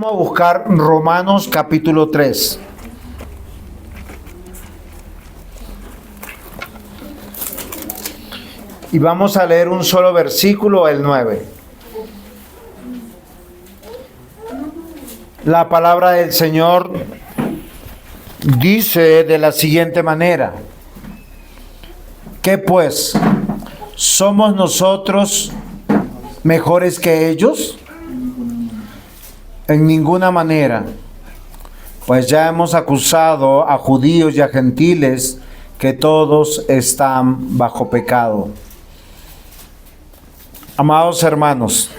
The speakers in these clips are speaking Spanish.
A buscar Romanos capítulo 3. Y vamos a leer un solo versículo, el 9. La palabra del Señor dice de la siguiente manera: ¿qué pues? ¿Somos nosotros mejores que ellos? En ninguna manera, pues ya hemos acusado a judíos y a gentiles que todos están bajo pecado. Amados hermanos,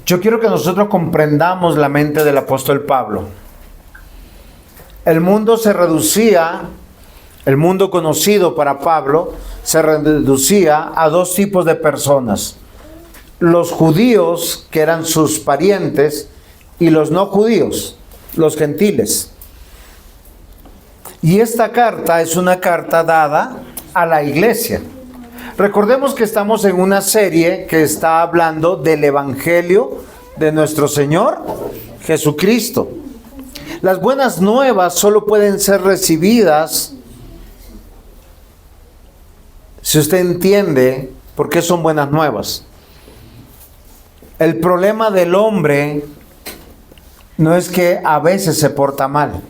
yo quiero que nosotros comprendamos la mente del apóstol Pablo. El mundo conocido para Pablo, se reducía a dos tipos de personas: los judíos, que eran sus parientes, y los no judíos, los gentiles. Y esta carta es una carta dada a la iglesia. Recordemos que estamos en una serie que está hablando del Evangelio de nuestro Señor Jesucristo. Las buenas nuevas solo pueden ser recibidas si usted entiende por qué son buenas nuevas. El problema del hombre no es que a veces se porta mal.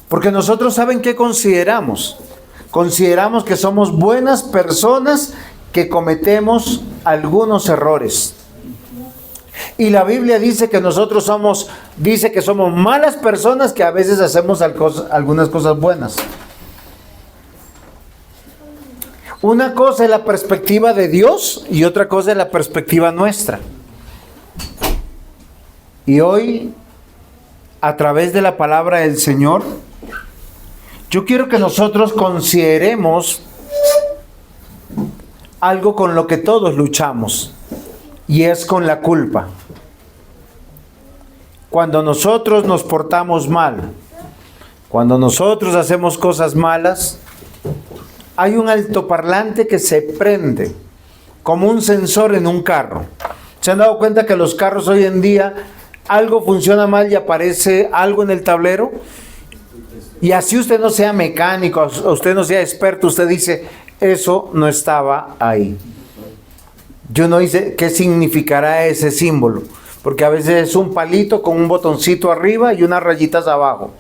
Porque nosotros, ¿saben qué consideramos? Consideramos que somos buenas personas que cometemos algunos errores. Y la Biblia dice que somos malas personas que a veces hacemos algunas cosas buenas. Una cosa es la perspectiva de Dios y otra cosa es la perspectiva nuestra. Y hoy, a través de la palabra del Señor, yo quiero que nosotros consideremos algo con lo que todos luchamos, y es con la culpa. Cuando nosotros nos portamos mal, cuando nosotros hacemos cosas malas, hay un altoparlante que se prende como un sensor en un carro. ¿Se han dado cuenta que los carros hoy en día algo funciona mal y aparece algo en el tablero? Y así usted no sea mecánico, usted no sea experto, usted dice, eso no estaba ahí. Yo no dice qué significará ese símbolo, porque a veces es un palito con un botoncito arriba y unas rayitas abajo.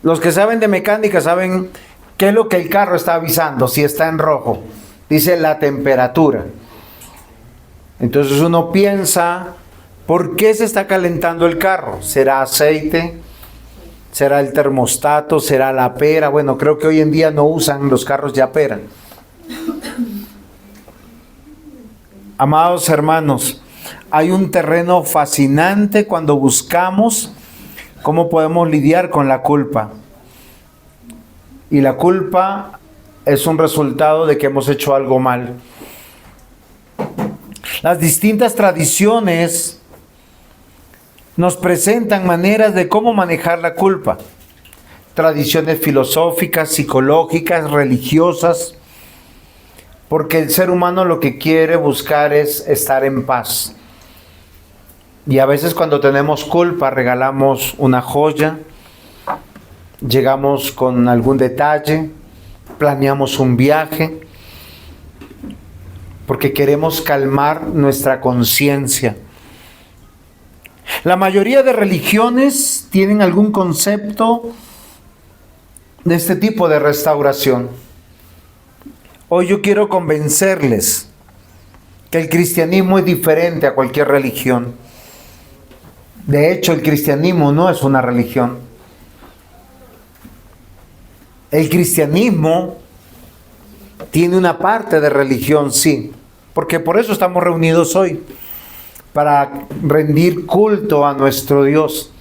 Los que saben de mecánica saben qué es lo que el carro está avisando, si está en rojo. Dice la temperatura. Entonces uno piensa, ¿por qué se está calentando el carro? ¿Será aceite? ¿Será el termostato? ¿Será la pera? Bueno, creo que hoy en día no usan los carros ya pera. Amados hermanos, hay un terreno fascinante cuando buscamos cómo podemos lidiar con la culpa. Y la culpa es un resultado de que hemos hecho algo mal. Las distintas tradiciones nos presentan maneras de cómo manejar la culpa. Tradiciones filosóficas, psicológicas, religiosas. Porque el ser humano lo que quiere buscar es estar en paz. Y a veces cuando tenemos culpa regalamos una joya, llegamos con algún detalle, planeamos un viaje, porque queremos calmar nuestra conciencia. La mayoría de religiones tienen algún concepto de este tipo de restauración. Hoy yo quiero convencerles que el cristianismo es diferente a cualquier religión. De hecho, el cristianismo no es una religión. El cristianismo tiene una parte de religión, sí, porque por eso estamos reunidos hoy, para rendir culto a nuestro Dios,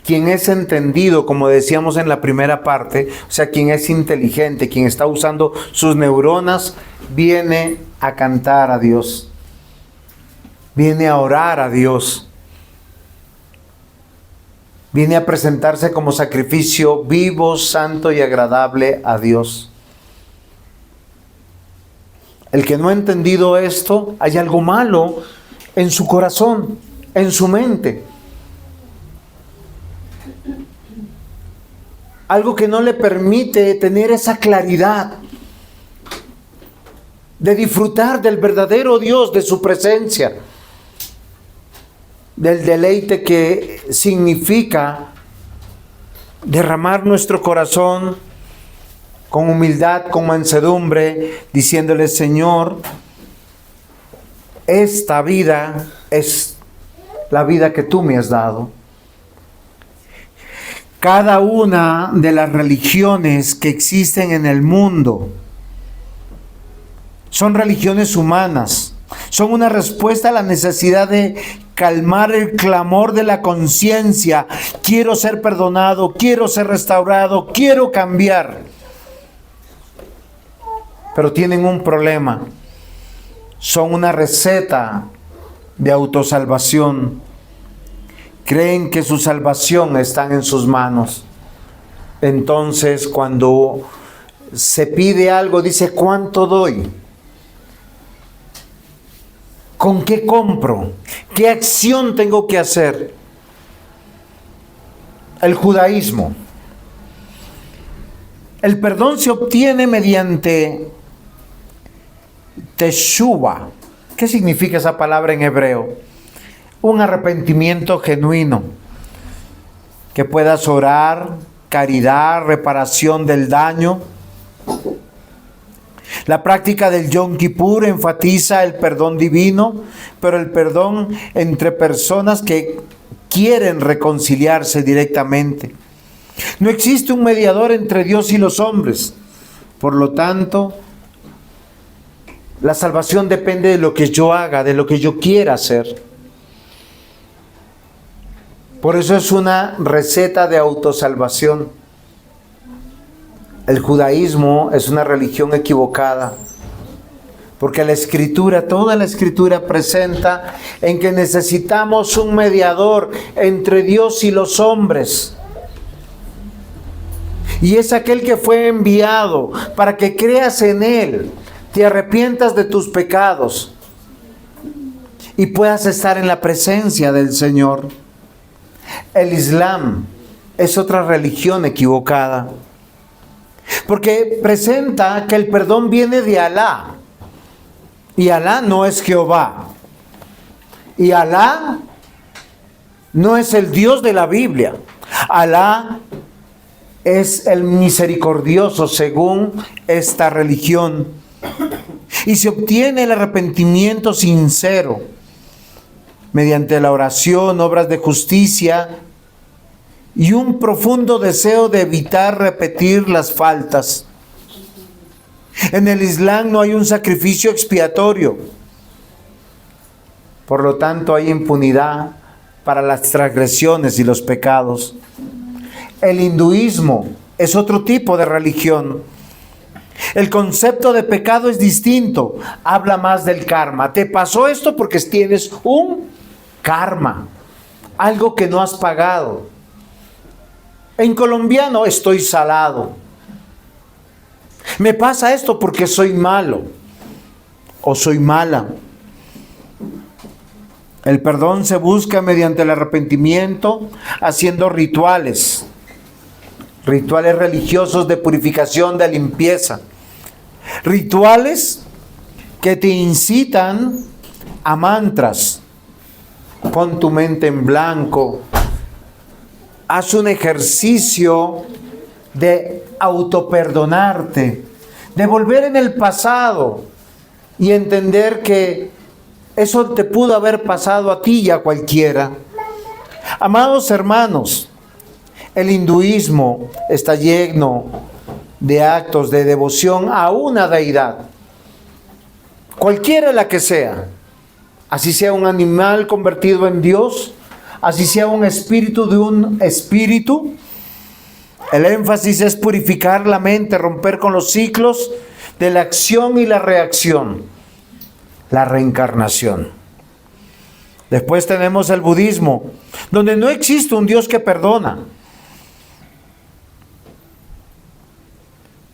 quien es entendido, como decíamos en la primera parte, o sea, quien es inteligente, quien está usando sus neuronas, viene a cantar a Dios, viene a orar a Dios, viene a presentarse como sacrificio vivo, santo y agradable a Dios. El que no ha entendido esto, hay algo malo en su corazón, en su mente. Algo que no le permite tener esa claridad de disfrutar del verdadero Dios, de su presencia, del deleite que significa derramar nuestro corazón con humildad, con mansedumbre, diciéndole: Señor, esta vida es la vida que tú me has dado. Cada una de las religiones que existen en el mundo son religiones humanas, son una respuesta a la necesidad de calmar el clamor de la conciencia. Quiero ser perdonado, quiero ser restaurado, quiero cambiar. Pero tienen un problema. Son una receta de autosalvación. Creen que su salvación está en sus manos. Entonces, cuando se pide algo, dice: ¿cuánto doy? ¿Con qué compro? ¿Qué acción tengo que hacer? El judaísmo. El perdón se obtiene mediante teshuva. ¿Qué significa esa palabra en hebreo? Un arrepentimiento genuino. Que puedas orar, caridad, reparación del daño. La práctica del Yom Kippur enfatiza el perdón divino, pero el perdón entre personas que quieren reconciliarse directamente. No existe un mediador entre Dios y los hombres. Por lo tanto, la salvación depende de lo que yo haga, de lo que yo quiera hacer. Por eso es una receta de autosalvación. El judaísmo es una religión equivocada, porque la Escritura, toda la Escritura presenta en que necesitamos un mediador entre Dios y los hombres. Y es aquel que fue enviado para que creas en Él, te arrepientas de tus pecados y puedas estar en la presencia del Señor. El Islam es otra religión equivocada, porque presenta que el perdón viene de Alá. Y Alá no es Jehová. Y Alá no es el Dios de la Biblia. Alá es el misericordioso según esta religión. Y se obtiene el arrepentimiento sincero mediante la oración, obras de justicia y un profundo deseo de evitar repetir las faltas. En el Islam no hay un sacrificio expiatorio. Por lo tanto, hay impunidad para las transgresiones y los pecados. El hinduismo es otro tipo de religión. El concepto de pecado es distinto. Habla más del karma. Te pasó esto porque tienes un karma, algo que no has pagado. En colombiano, estoy salado. Me pasa esto porque soy malo o soy mala. El perdón se busca mediante el arrepentimiento, haciendo rituales religiosos de purificación, de limpieza. Rituales que te incitan a mantras. Pon tu mente en blanco. Haz un ejercicio de autoperdonarte, de volver en el pasado y entender que eso te pudo haber pasado a ti y a cualquiera. Amados hermanos, el hinduismo está lleno de actos de devoción a una deidad, cualquiera la que sea, así sea un animal convertido en Dios, así sea un espíritu de un espíritu. El énfasis es purificar la mente, romper con los ciclos de la acción y la reacción, la reencarnación. Después tenemos el budismo, donde no existe un Dios que perdona.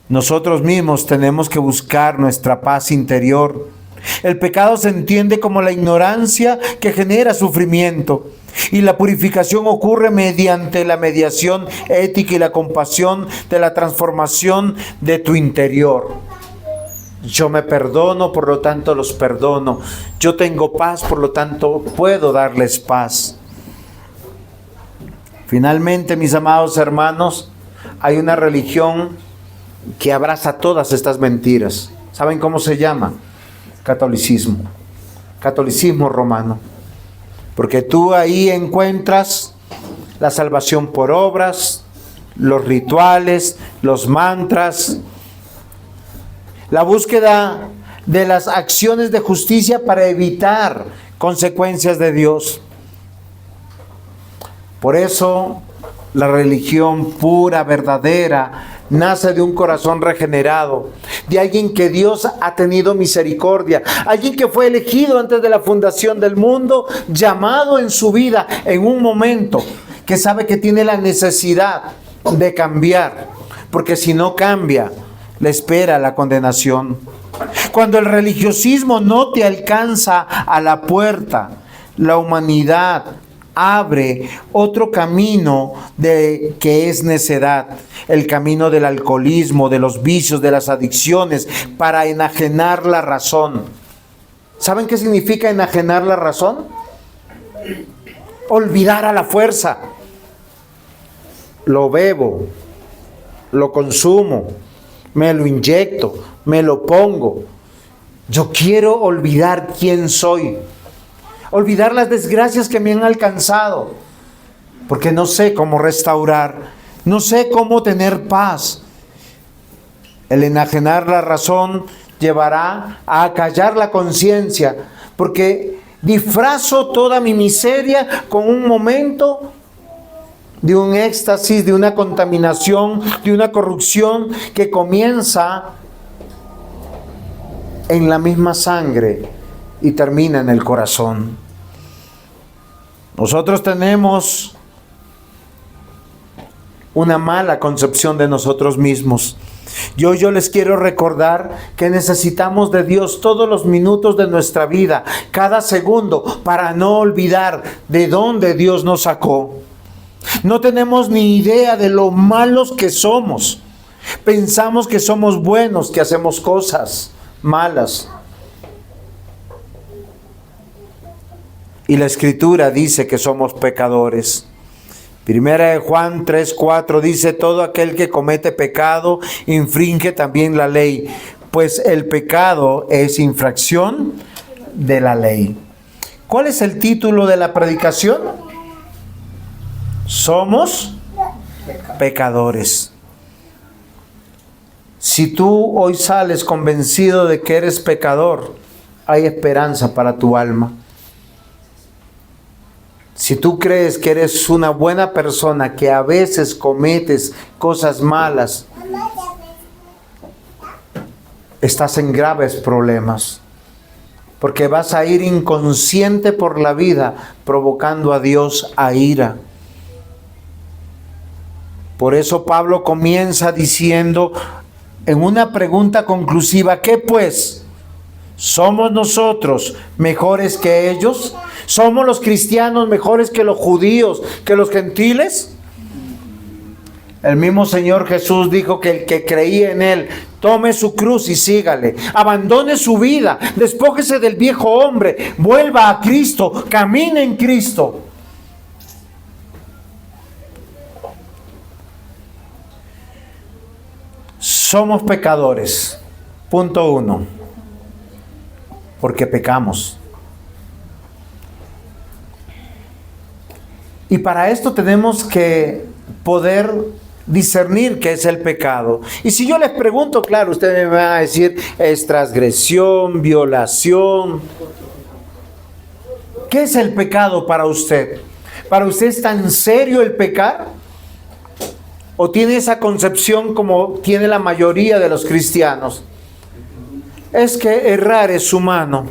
Nosotros mismos tenemos que buscar nuestra paz interior. El pecado se entiende como la ignorancia que genera sufrimiento, y la purificación ocurre mediante la mediación ética y la compasión de la transformación de tu interior. Yo me perdono, por lo tanto los perdono. Yo tengo paz, por lo tanto puedo darles paz. Finalmente, mis amados hermanos, hay una religión que abraza todas estas mentiras. ¿Saben cómo se llama? Catolicismo. Catolicismo romano. Porque tú ahí encuentras la salvación por obras, los rituales, los mantras, la búsqueda de las acciones de justicia para evitar consecuencias de Dios. Por eso, la religión pura, verdadera, nace de un corazón regenerado, de alguien que Dios ha tenido misericordia, alguien que fue elegido antes de la fundación del mundo, llamado en su vida en un momento, que sabe que tiene la necesidad de cambiar, porque si no cambia, le espera la condenación. Cuando el religiosismo no te alcanza a la puerta, la humanidad abre otro camino que es necedad, el camino del alcoholismo, de los vicios, de las adicciones, para enajenar la razón. ¿Saben qué significa enajenar la razón? Olvidar a la fuerza. Lo bebo, lo consumo, me lo inyecto, me lo pongo. Yo quiero olvidar quién soy. Olvidar las desgracias que me han alcanzado, porque no sé cómo restaurar, no sé cómo tener paz. El enajenar la razón llevará a acallar la conciencia, porque disfrazo toda mi miseria con un momento de un éxtasis, de una contaminación, de una corrupción que comienza en la misma sangre y termina en el corazón. Nosotros tenemos una mala concepción de nosotros mismos. Yo les quiero recordar que necesitamos de Dios todos los minutos de nuestra vida, cada segundo, para no olvidar de dónde Dios nos sacó. No tenemos ni idea de lo malos que somos. Pensamos que somos buenos, que hacemos cosas malas. Y la Escritura dice que somos pecadores. Primera de Juan 3:4 dice: todo aquel que comete pecado infringe también la ley, pues el pecado es infracción de la ley. ¿Cuál es el título de la predicación? Somos pecadores. Si tú hoy sales convencido de que eres pecador, hay esperanza para tu alma. Si tú crees que eres una buena persona, que a veces cometes cosas malas, estás en graves problemas, porque vas a ir inconsciente por la vida, provocando a Dios a ira. Por eso Pablo comienza diciendo en una pregunta conclusiva: ¿qué pues? ¿Somos nosotros mejores que ellos? ¿Somos los cristianos mejores que los judíos, que los gentiles? El mismo Señor Jesús dijo que el que creía en Él tome su cruz y sígale, abandone su vida, despójese del viejo hombre, vuelva a Cristo, camine en Cristo. Somos pecadores, punto 1, porque pecamos. Y para esto tenemos que poder discernir qué es el pecado. Y si yo les pregunto, claro, ustedes me van a decir: es transgresión, violación. ¿Qué es el pecado para usted? ¿Para usted es tan serio el pecar? ¿O tiene esa concepción como tiene la mayoría de los cristianos? Es que errar es humano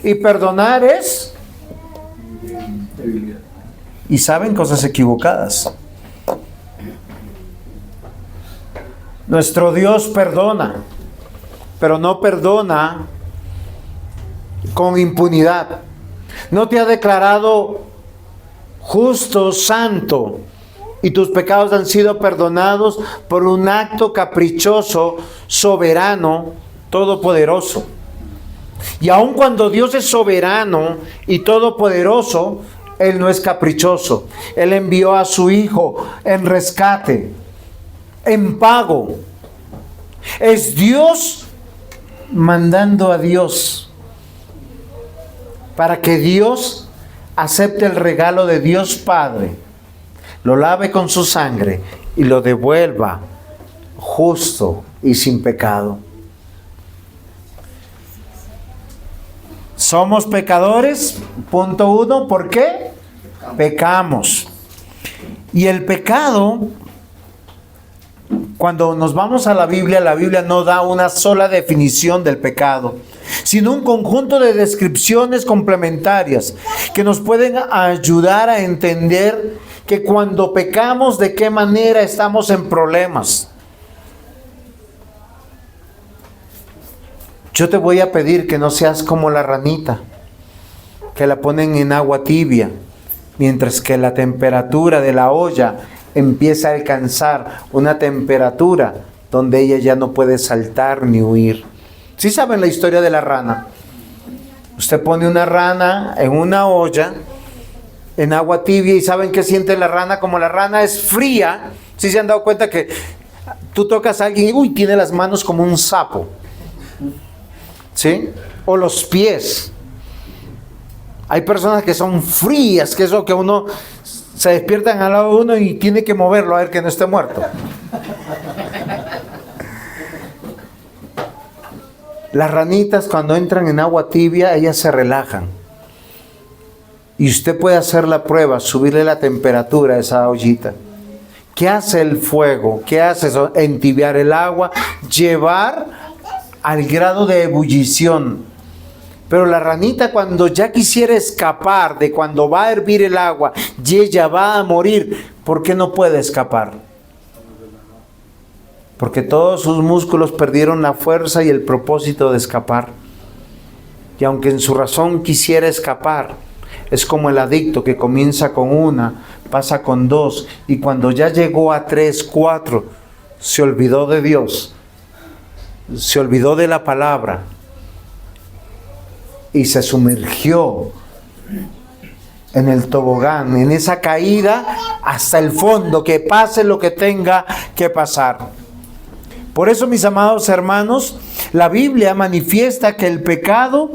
y perdonar es... y saben, cosas equivocadas. Nuestro Dios perdona, pero no perdona con impunidad. No te ha declarado justo, santo, y tus pecados han sido perdonados por un acto caprichoso, soberano, todopoderoso. Y aun cuando Dios es soberano y todopoderoso, Él no es caprichoso. Él envió a su Hijo en rescate, en pago. Es Dios mandando a Dios para que Dios acepte el regalo de Dios Padre, lo lave con su sangre y lo devuelva justo y sin pecado. Somos pecadores, punto 1, ¿por qué? Pecamos. Y el pecado, cuando nos vamos a la Biblia no da una sola definición del pecado, sino un conjunto de descripciones complementarias que nos pueden ayudar a entender que cuando pecamos, de qué manera estamos en problemas. Yo te voy a pedir que no seas como la ranita, que la ponen en agua tibia, mientras que la temperatura de la olla empieza a alcanzar una temperatura donde ella ya no puede saltar ni huir. ¿Sí saben la historia de la rana? Usted pone una rana en una olla, en agua tibia, y ¿saben qué siente la rana? Como la rana es fría, ¿sí se han dado cuenta que tú tocas a alguien y uy, tiene las manos como un sapo? ¿Sí? O los pies. Hay personas que son frías, que eso que uno se despiertan al lado de uno y tiene que moverlo a ver que no esté muerto. Las ranitas cuando entran en agua tibia, ellas se relajan. Y usted puede hacer la prueba, subirle la temperatura a esa ollita. ¿Qué hace el fuego? ¿Qué hace eso? Entibiar el agua, llevar al grado de ebullición. Pero la ranita, cuando ya quisiera escapar de cuando va a hervir el agua y ella va a morir, ¿por qué no puede escapar? Porque todos sus músculos perdieron la fuerza y el propósito de escapar. Y aunque en su razón quisiera escapar, es como el adicto que comienza con una, pasa con 2, y cuando ya llegó a 3, 4, se olvidó de Dios, se olvidó de la palabra y se sumergió en el tobogán, en esa caída hasta el fondo, que pase lo que tenga que pasar. Por eso, mis amados hermanos, la Biblia manifiesta que el pecado,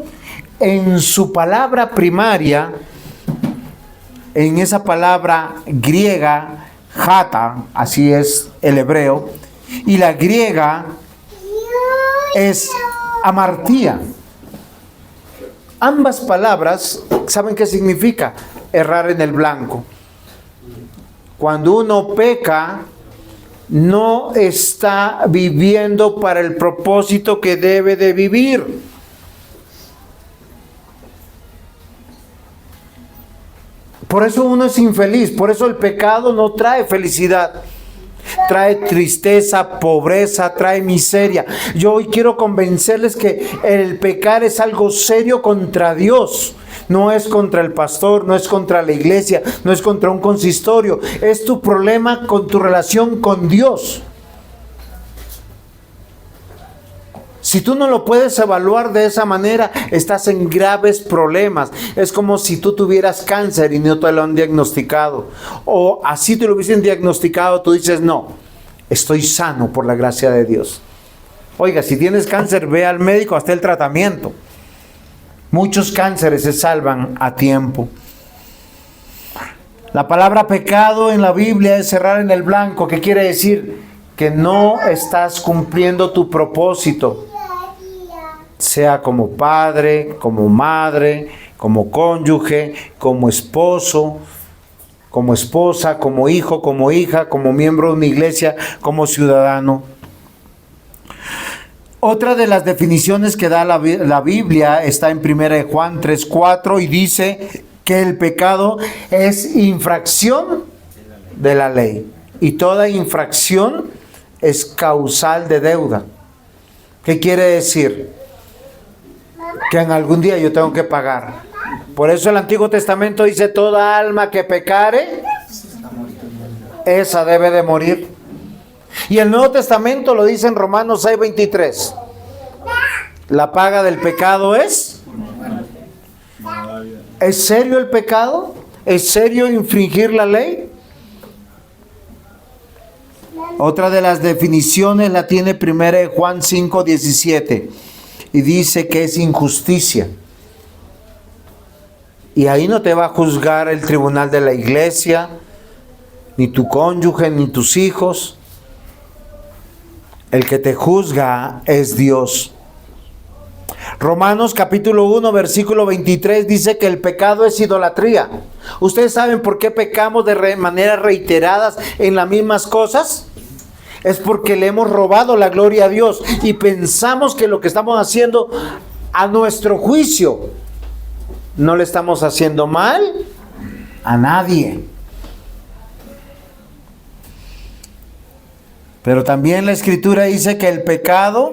en su palabra primaria, en esa palabra griega, jata, así es el hebreo, y la griega es amartía. Ambas palabras, ¿saben qué significa? Errar en el blanco. Cuando uno peca, no está viviendo para el propósito que debe de vivir. Por eso uno es infeliz, por eso el pecado no trae felicidad. Trae tristeza, pobreza, trae miseria. Yo hoy quiero convencerles que el pecar es algo serio contra Dios. No es contra el pastor, no es contra la iglesia, no es contra un consistorio. Es tu problema con tu relación con Dios. Si tú no lo puedes evaluar de esa manera, estás en graves problemas. Es como si tú tuvieras cáncer y no te lo han diagnosticado. O así te lo hubiesen diagnosticado, tú dices, no, estoy sano por la gracia de Dios. Oiga, si tienes cáncer, ve al médico hasta el tratamiento. Muchos cánceres se salvan a tiempo. La palabra pecado en la Biblia es errar en el blanco. ¿Qué quiere decir? Que no estás cumpliendo tu propósito. Sea como padre, como madre, como cónyuge, como esposo, como esposa, como hijo, como hija, como miembro de una iglesia, como ciudadano. Otra de las definiciones que da la Biblia está en 1 Juan 3:4 y dice que el pecado es infracción de la ley. Y toda infracción es causal de deuda. ¿Qué quiere decir? Que en algún día yo tengo que pagar. Por eso el Antiguo Testamento dice: toda alma que pecare, esa debe de morir. Y el Nuevo Testamento lo dice en Romanos 6:23. La paga del pecado es... ¿Es serio el pecado? ¿Es serio infringir la ley? Otra de las definiciones la tiene 1 Juan 5:17 y dice que es injusticia. Y ahí no te va a juzgar el tribunal de la iglesia, ni tu cónyuge, ni tus hijos. El que te juzga es Dios. Romanos capítulo 1 versículo 23 dice que el pecado es idolatría. ¿Ustedes saben por qué pecamos de maneras reiteradas en las mismas cosas? Es porque le hemos robado la gloria a Dios y pensamos que lo que estamos haciendo a nuestro juicio no le estamos haciendo mal a nadie. Pero también la Escritura dice que el pecado,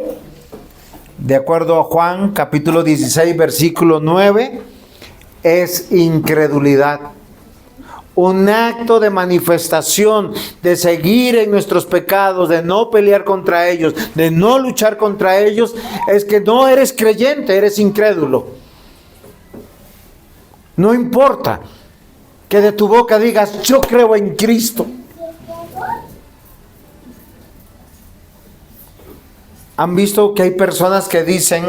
de acuerdo a Juan capítulo 16 versículo 9, es incredulidad. Un acto de manifestación, de seguir en nuestros pecados, de no pelear contra ellos, de no luchar contra ellos, es que no eres creyente, eres incrédulo. No importa que de tu boca digas: yo creo en Cristo. ¿Han visto que hay personas que dicen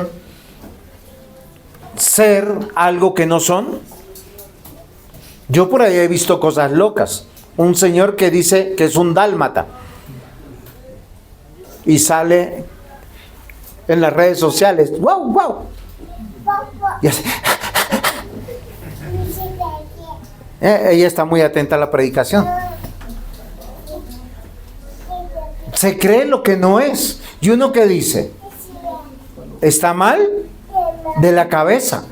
ser algo que no son? Yo por ahí he visto cosas locas. Un señor que dice que es un dálmata y sale en las redes sociales. ¡Wow, wow! Y así. Ella está muy atenta a la predicación. Se cree lo que no es. ¿Y uno qué dice? ¿Está mal? De la cabeza.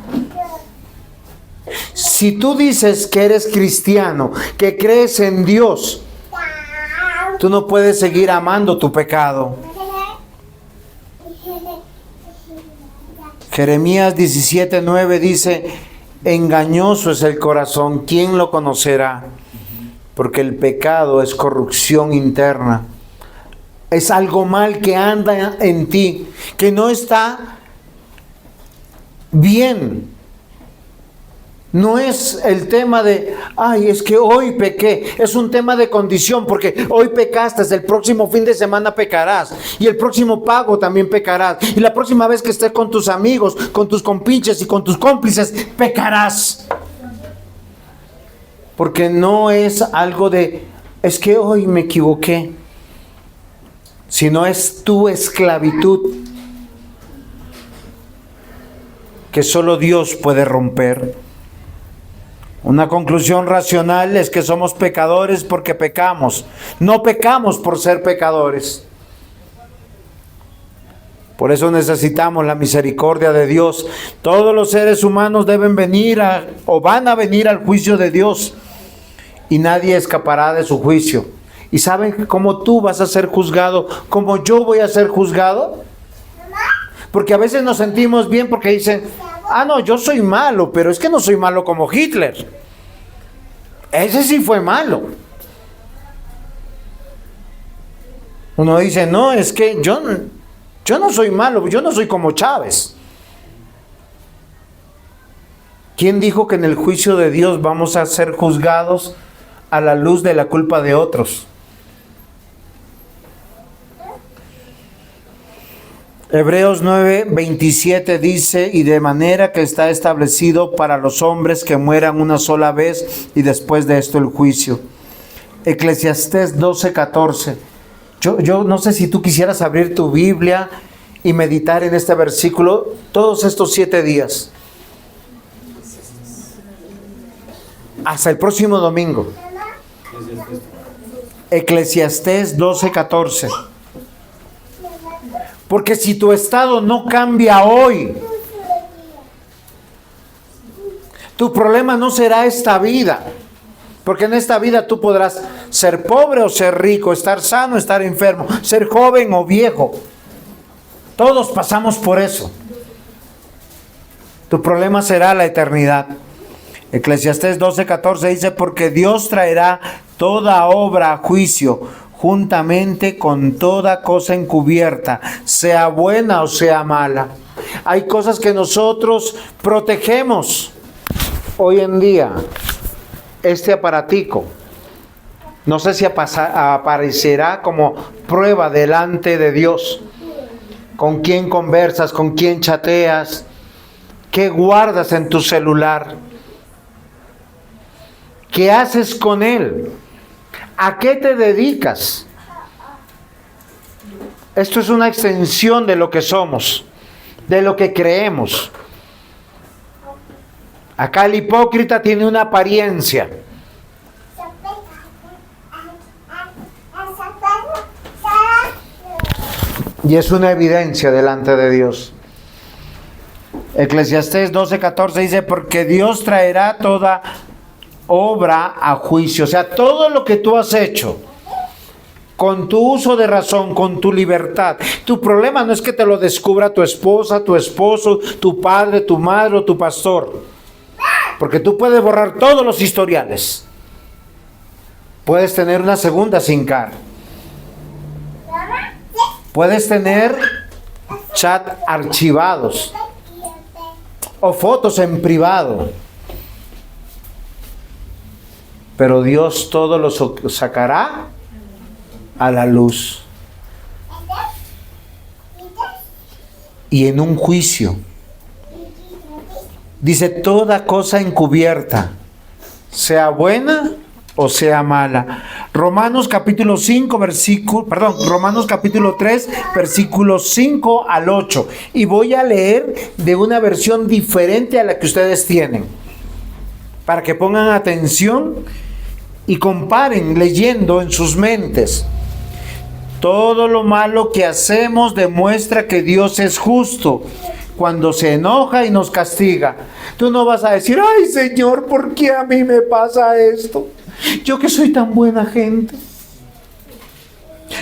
Si tú dices que eres cristiano, que crees en Dios, tú no puedes seguir amando tu pecado. Jeremías 17:9 dice: engañoso es el corazón, ¿quién lo conocerá? Porque el pecado es corrupción interna. Es algo mal que anda en ti, que no está bien. No es el tema de, ay, es que hoy pequé. Es un tema de condición, porque hoy pecaste, el próximo fin de semana pecarás. Y el próximo pago también pecarás. Y la próxima vez que estés con tus amigos, con tus compinches y con tus cómplices, pecarás. Porque no es algo de, es que hoy me equivoqué. Sino es tu esclavitud que solo Dios puede romper. Una conclusión racional es que somos pecadores porque pecamos. No pecamos por ser pecadores. Por eso necesitamos la misericordia de Dios. Todos los seres humanos deben venir o van a venir al juicio de Dios. Y nadie escapará de su juicio. ¿Y saben cómo tú vas a ser juzgado? ¿Cómo yo voy a ser juzgado? Porque a veces nos sentimos bien porque dicen, ah, no, yo soy malo, pero es que no soy malo como Hitler. Ese sí fue malo. Uno dice, no, es que yo no soy malo, yo no soy como Chávez. ¿Quién dijo que en el juicio de Dios vamos a ser juzgados a la luz de la culpa de otros? Hebreos 9:27 dice: y de manera que está establecido para los hombres que mueran una sola vez y después de esto el juicio. Eclesiastés 12:14. Yo no sé si tú quisieras abrir tu Biblia y meditar en este versículo todos estos 7 días. Hasta el próximo domingo. Eclesiastés 12:14. Porque si tu estado no cambia hoy, tu problema no será esta vida. Porque en esta vida tú podrás ser pobre o ser rico, estar sano o estar enfermo, ser joven o viejo. Todos pasamos por eso. Tu problema será la eternidad. Eclesiastés 12:14 dice, porque Dios traerá toda obra a juicio, juntamente con toda cosa encubierta, sea buena o sea mala. Hay cosas que nosotros protegemos hoy en día. Este aparatico, no sé si aparecerá como prueba delante de Dios. ¿Con quién conversas? ¿Con quién chateas? ¿Qué guardas en tu celular? ¿Qué haces con él? ¿A qué te dedicas? Esto es una extensión de lo que somos, de lo que creemos. Acá el hipócrita tiene una apariencia. Y es una evidencia delante de Dios. Eclesiastés 12:14 dice, porque Dios traerá toda obra a juicio. O sea, todo lo que tú has hecho, con tu uso de razón, con tu libertad. Tu problema no es que te lo descubra tu esposa, tu esposo, tu padre, tu madre o tu pastor. Porque tú puedes borrar todos los historiales. Puedes tener una segunda SIM card. Puedes tener chat archivados o fotos en privado. Pero Dios todo lo sacará a la luz. Y en un juicio. Dice, toda cosa encubierta, sea buena o sea mala. Romanos capítulo 3, versículos 5 al 8. Y voy a leer de una versión diferente a la que ustedes tienen, para que pongan atención y comparen leyendo en sus mentes. Todo lo malo que hacemos demuestra que Dios es justo cuando se enoja y nos castiga. Tú no vas a decir, ay Señor, ¿por qué a mí me pasa esto? Yo que soy tan buena gente.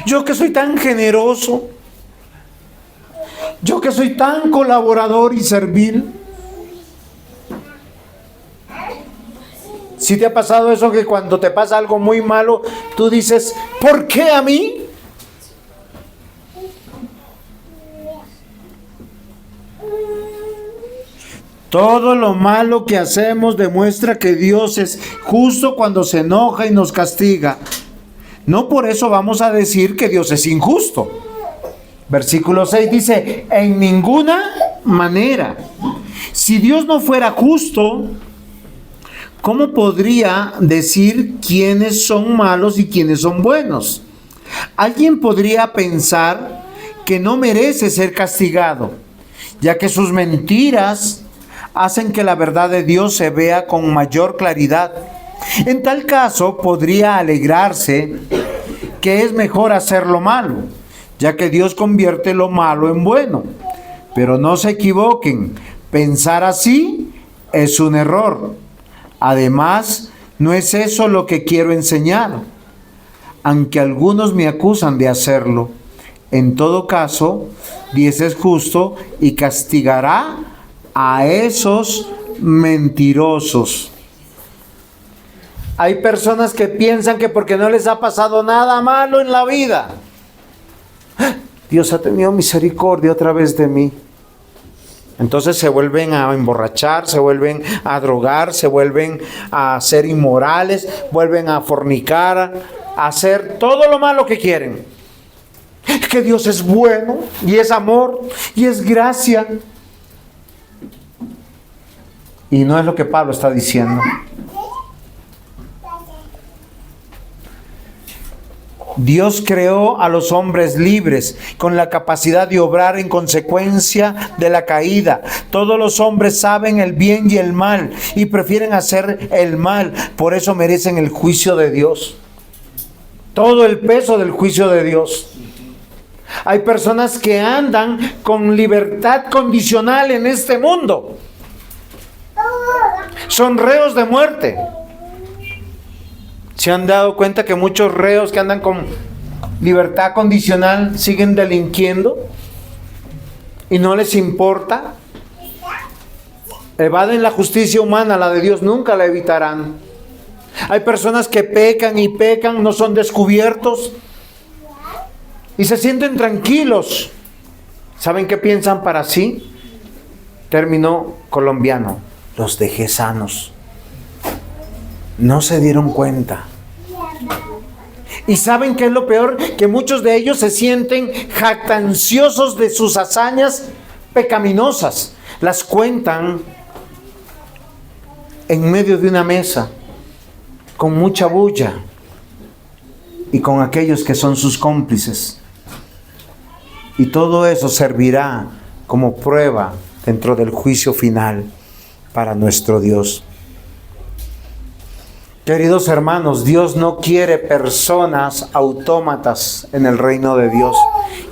Yo que soy tan generoso. Yo que soy tan colaborador y servil. ¿Sí te ha pasado eso, que cuando te pasa algo muy malo, tú dices, ¿por qué a mí? Todo lo malo que hacemos demuestra que Dios es justo cuando se enoja y nos castiga. No por eso vamos a decir que Dios es injusto. Versículo 6 dice, en ninguna manera. Si Dios no fuera justo, ¿cómo podría decir quiénes son malos y quiénes son buenos? Alguien podría pensar que no merece ser castigado, ya que sus mentiras hacen que la verdad de Dios se vea con mayor claridad. En tal caso, podría alegrarse que es mejor hacer lo malo, ya que Dios convierte lo malo en bueno. Pero no se equivoquen, pensar así es un error. Además, no es eso lo que quiero enseñar, aunque algunos me acusan de hacerlo. En todo caso, Dios es justo y castigará a esos mentirosos. Hay personas que piensan que porque no les ha pasado nada malo en la vida, Dios ha tenido misericordia otra vez de mí. Entonces se vuelven a emborrachar, se vuelven a drogar, se vuelven a ser inmorales, vuelven a fornicar, a hacer todo lo malo que quieren. Es que Dios es bueno y es amor y es gracia. Y no es lo que Pablo está diciendo. Dios creó a los hombres libres, con la capacidad de obrar en consecuencia de la caída. Todos los hombres saben el bien y el mal y prefieren hacer el mal. Por eso merecen el juicio de Dios. Todo el peso del juicio de Dios. Hay personas que andan con libertad condicional en este mundo. Son reos de muerte. ¿Se han dado cuenta que muchos reos que andan con libertad condicional siguen delinquiendo y no les importa? Evaden la justicia humana, la de Dios nunca la evitarán. Hay personas que pecan y pecan, no son descubiertos y se sienten tranquilos. ¿Saben qué piensan para sí? Término colombiano: los dejé sanos. No se dieron cuenta. ¿Y saben qué es lo peor? Que muchos de ellos se sienten jactanciosos de sus hazañas pecaminosas. Las cuentan en medio de una mesa, con mucha bulla, y con aquellos que son sus cómplices. Y todo eso servirá como prueba dentro del juicio final para nuestro Dios. Queridos hermanos, Dios no quiere personas autómatas en el reino de Dios.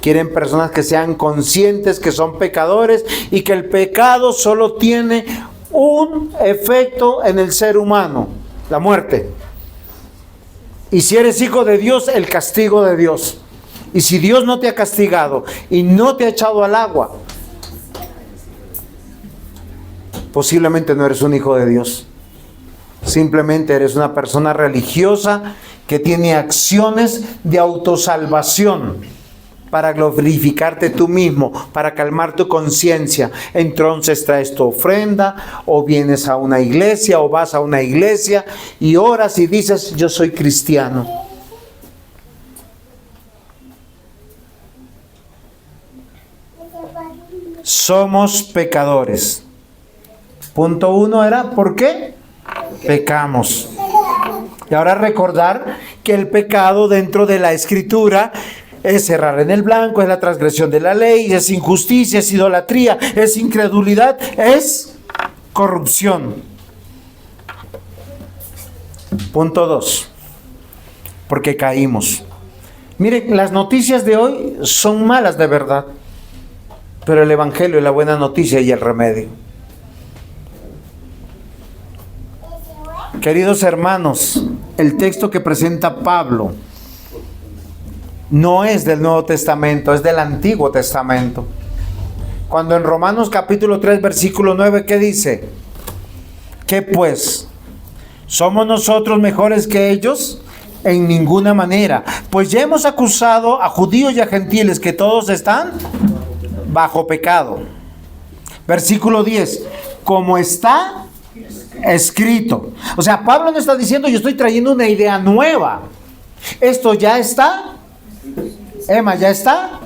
Quieren personas que sean conscientes que son pecadores y que el pecado solo tiene un efecto en el ser humano: la muerte. Y si eres hijo de Dios, el castigo de Dios. Y si Dios no te ha castigado y no te ha echado al agua, posiblemente no eres un hijo de Dios. Simplemente eres una persona religiosa que tiene acciones de autosalvación para glorificarte tú mismo, para calmar tu conciencia. Entonces traes tu ofrenda, o vienes a una iglesia, o vas a una iglesia y oras y dices: yo soy cristiano. Somos pecadores. Punto 1 era: ¿por qué? Pecamos. Y ahora recordar que el pecado dentro de la Escritura es errar en el blanco, es la transgresión de la ley, es injusticia, es idolatría, es incredulidad, es corrupción. Punto 2. Porque caímos. Miren, las noticias de hoy son malas de verdad, pero el Evangelio es la buena noticia y el remedio. Queridos hermanos, el texto que presenta Pablo no es del Nuevo Testamento, es del Antiguo Testamento. Cuando en Romanos capítulo 3, versículo 9, ¿qué dice? ¿Qué pues? ¿Somos nosotros mejores que ellos? En ninguna manera. Pues ya hemos acusado a judíos y a gentiles que todos están bajo pecado. Versículo 10. Como está escrito. O sea, Pablo no está diciendo: yo estoy trayendo una idea nueva. Esto ya está. Emma, ¿ya está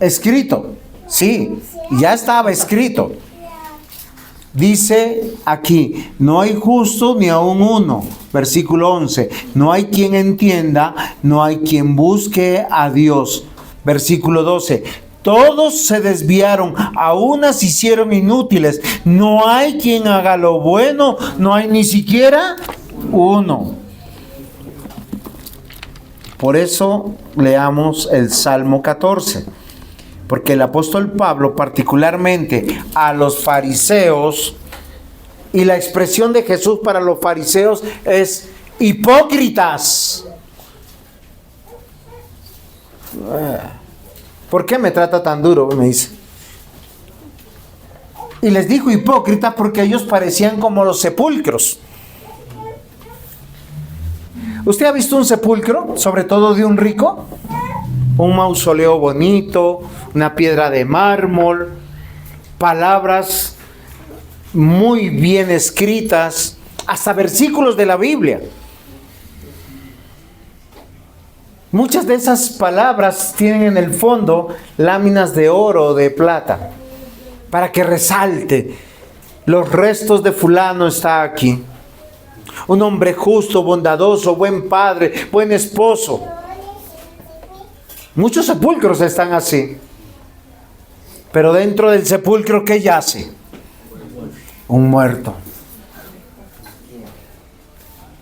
escrito? Sí, ya estaba escrito. Dice aquí: no hay justo ni aun uno. Versículo 11. No hay quien entienda, no hay quien busque a Dios. Versículo 12. Todos se desviaron, a unas se hicieron inútiles. No hay quien haga lo bueno, no hay ni siquiera uno. Por eso leamos el Salmo 14. Porque el apóstol Pablo, particularmente a los fariseos, y la expresión de Jesús para los fariseos es: hipócritas. ¿Por qué me trata tan duro? Me dice. Y les dijo hipócritas porque ellos parecían como los sepulcros. ¿Usted ha visto un sepulcro, sobre todo de un rico? Un mausoleo bonito, una piedra de mármol, palabras muy bien escritas, hasta versículos de la Biblia. Muchas de esas palabras tienen en el fondo láminas de oro o de plata, para que resalte: los restos de fulano está aquí. Un hombre justo, bondadoso, buen padre, buen esposo. Muchos sepulcros están así. Pero dentro del sepulcro, ¿qué yace? Un muerto.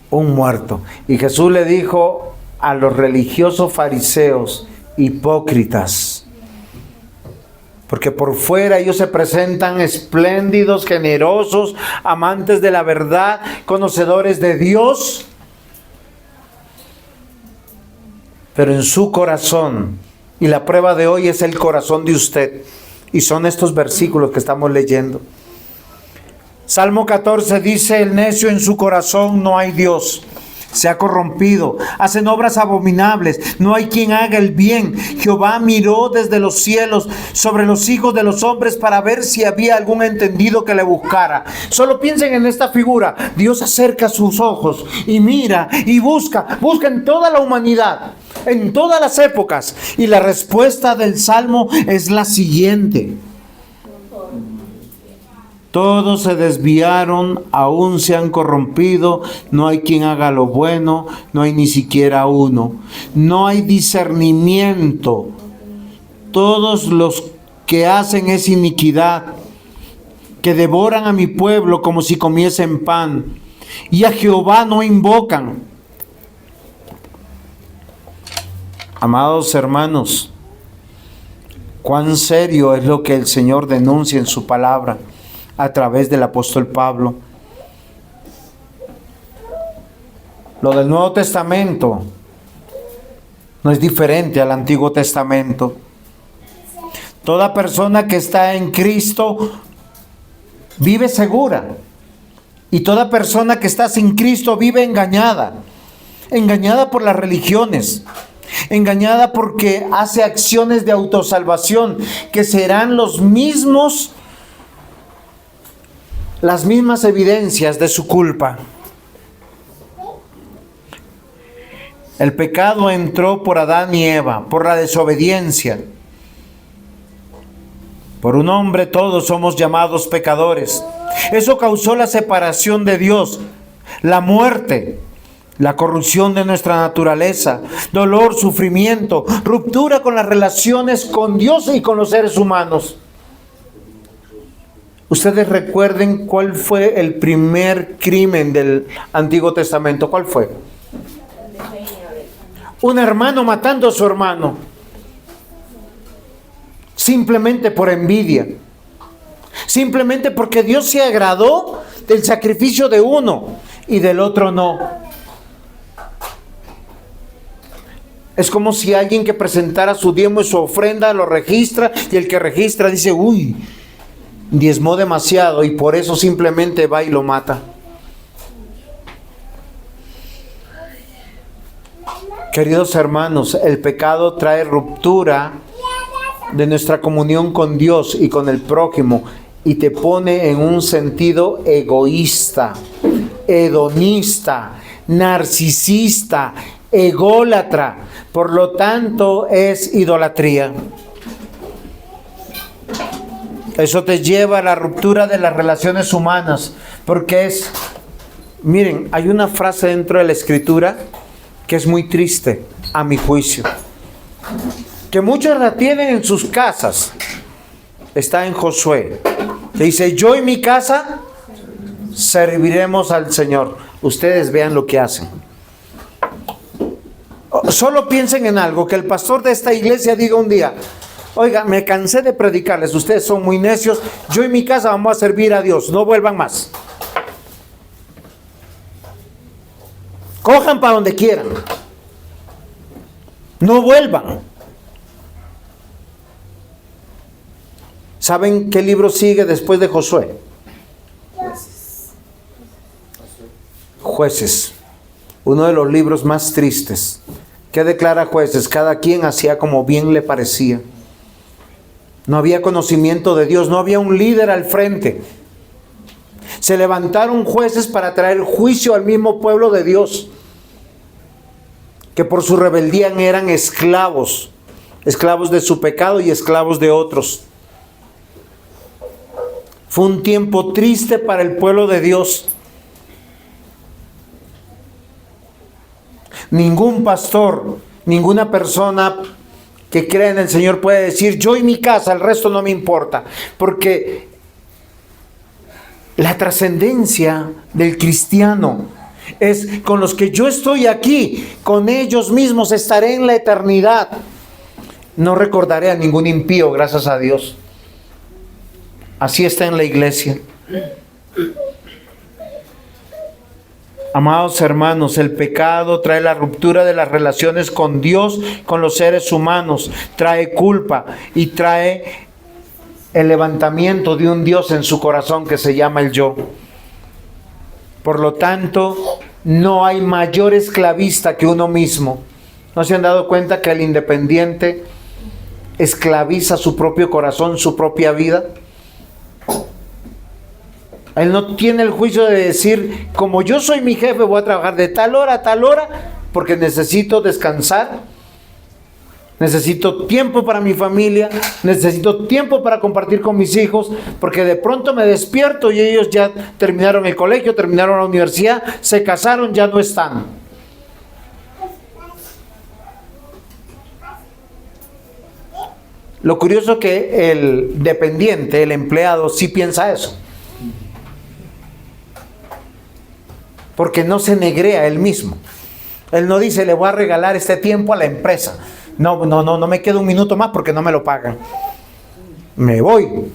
Un muerto. Y Jesús le dijo a los religiosos fariseos: hipócritas. Porque por fuera ellos se presentan espléndidos, generosos, amantes de la verdad, conocedores de Dios, pero en su corazón. Y la prueba de hoy es el corazón de usted. Y son estos versículos que estamos leyendo. Salmo 14 dice: el necio en su corazón no hay Dios. Se ha corrompido, hacen obras abominables, no hay quien haga el bien. Jehová miró desde los cielos sobre los hijos de los hombres para ver si había algún entendido que le buscara. Solo piensen en esta figura. Dios acerca sus ojos y mira y busca en toda la humanidad, en todas las épocas. Y la respuesta del Salmo es la siguiente: todos se desviaron, aún se han corrompido, no hay quien haga lo bueno, no hay ni siquiera uno. No hay discernimiento. Todos los que hacen es iniquidad, que devoran a mi pueblo como si comiesen pan, y a Jehová no invocan. Amados hermanos, cuán serio es lo que el Señor denuncia en su palabra a través del apóstol Pablo. Lo del Nuevo Testamento no es diferente al Antiguo Testamento. Toda persona que está en Cristo vive segura, y toda persona que está sin Cristo vive engañada por las religiones, engañada porque hace acciones de autosalvación que serán las mismas evidencias de su culpa. El pecado entró por Adán y Eva, por la desobediencia. Por un hombre todos somos llamados pecadores. Eso causó la separación de Dios, la muerte, la corrupción de nuestra naturaleza, dolor, sufrimiento, ruptura con las relaciones con Dios y con los seres humanos. Ustedes recuerden cuál fue el primer crimen del Antiguo Testamento. ¿Cuál fue? Un hermano matando a su hermano. Simplemente por envidia. Simplemente porque Dios se agradó del sacrificio de uno y del otro no. Es como si alguien que presentara su diezmo y su ofrenda lo registra, y el que registra dice: uy, diezmó demasiado, y por eso simplemente va y lo mata. Queridos hermanos, el pecado trae ruptura de nuestra comunión con Dios y con el prójimo, y te pone en un sentido egoísta, hedonista, narcisista, ególatra. Por lo tanto, es idolatría. Eso te lleva a la ruptura de las relaciones humanas, porque miren, hay una frase dentro de la Escritura que es muy triste, a mi juicio, que muchos la tienen en sus casas. Está en Josué, que dice: yo y mi casa serviremos al Señor. Ustedes vean lo que hacen. Solo piensen en algo, que el pastor de esta iglesia diga un día: oiga, me cansé de predicarles, ustedes son muy necios, yo y mi casa vamos a servir a Dios, no vuelvan más. Cojan para donde quieran, no vuelvan. ¿Saben qué libro sigue después de Josué? Jueces, uno de los libros más tristes. ¿Qué declara Jueces? Cada quien hacía como bien le parecía. No había conocimiento de Dios, no había un líder al frente. Se levantaron jueces para traer juicio al mismo pueblo de Dios, que por su rebeldía eran esclavos de su pecado y esclavos de otros. Fue un tiempo triste para el pueblo de Dios. Ningún pastor, ninguna persona que cree en el Señor puede decir: yo y mi casa, el resto no me importa. Porque la trascendencia del cristiano es: con los que yo estoy aquí, con ellos mismos estaré en la eternidad. No recordaré a ningún impío, gracias a Dios. Así está en la iglesia. Amados hermanos, el pecado trae la ruptura de las relaciones con Dios, con los seres humanos, trae culpa y trae el levantamiento de un Dios en su corazón que se llama el yo. Por lo tanto, no hay mayor esclavista que uno mismo. ¿No se han dado cuenta que el independiente esclaviza su propio corazón, su propia vida? Él no tiene el juicio de decir, como yo soy mi jefe, voy a trabajar de tal hora a tal hora, porque necesito descansar, necesito tiempo para mi familia, necesito tiempo para compartir con mis hijos, porque de pronto me despierto y ellos ya terminaron el colegio, terminaron la universidad, se casaron, ya no están. Lo curioso es que el dependiente, el empleado, sí piensa eso. Porque no se negrea él mismo. Él no dice, le voy a regalar este tiempo a la empresa. No me quedo un minuto más porque no me lo pagan. Me voy.